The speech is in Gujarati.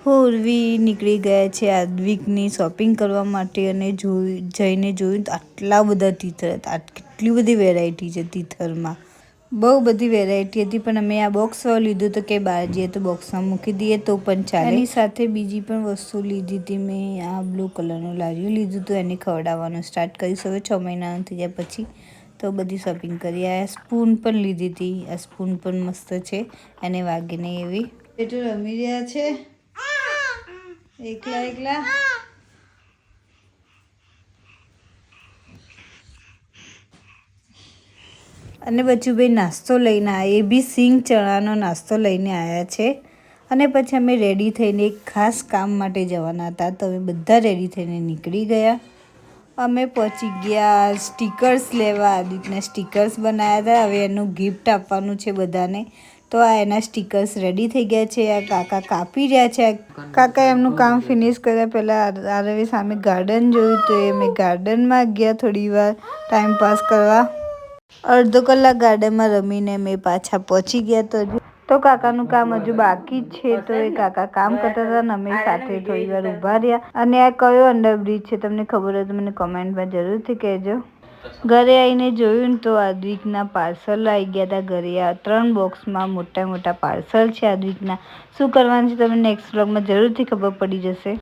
પૂર્વી નીકળી ગયા છે આદ્વિકની શોપિંગ કરવા માટે અને જઈને જોયું તો આટલા બધા તિથર હતા. કેટલી બધી વેરાયટી છે તિથરમાં, બહુ બધી વેરાયટી હતી. પણ અમે આ બોક્સ લીધું તો કે બહાર જઈએ તો બોક્સમાં મૂકી દઈએ તો પણ ચાલે. એની સાથે બીજી પણ વસ્તુ લીધી હતી. મેં આ બ્લુ કલરનું લાવ્યું લીધું હતું, એને ખવડાવવાનું સ્ટાર્ટ કરીશ હવે 6 મહિનાનું થઈ જાય પછી. તો બધી શોપિંગ કરી. આ સ્પૂન પણ લીધી હતી. આ સ્પૂન પણ મસ્ત છે, એને વાગે નહીં એવી. એ તો રમી રહ્યા છે એકલા એકલા. અને બચુભાઈ નાસ્તો લઈને આવ્યા, એ બી સિંગ ચણાનો નાસ્તો લઈને આવ્યા છે. અને પછી અમે રેડી થઈને એક ખાસ કામ માટે જવાના હતા, તો અમે બધા રેડી થઈને નીકળી ગયા. અમે પહોંચી ગયા સ્ટીકર્સ લેવા. આદિત્યના સ્ટીકર્સ બનાવ્યા હતા, હવે એનું ગિફ્ટ આપવાનું છે બધાને. તો આ એના સ્ટીકર્સ રેડી થઈ ગયા છે. આ કાકા કાપી રહ્યા છે. કાકા એમનું કામ ફિનિશ કર્યા પહેલાં આરવે સામે ગાર્ડન જોયું, તો એ મેં ગાર્ડનમાં ગયા થોડી વાર ટાઈમ પાસ કરવા. અડધો કલાક ગાર્ડનમાં રમીને મેં પાછા પહોંચી ગયા. તો કાકાનું કામ હજુ બાકી જ છે, તો એ કાકા કામ કરતા હતા ને અમે સાથે થોડી વાર ઊભા રહ્યા. અને આ કયો અંડરબ્રિજ છે તમને ખબર હોય તો મને કમેન્ટમાં જરૂરથી કહેજો. ઘરે આવીને જોયું ને તો આદ્વિકના પાર્સલ આવી ગયા હતા ઘરે. આ 3 બોક્સમાં મોટા મોટા પાર્સલ છે આદ્વિકના. શું કરવાનું છે તમને નેક્સ્ટ વ્લોગમાં જરૂરથી ખબર પડી જશે.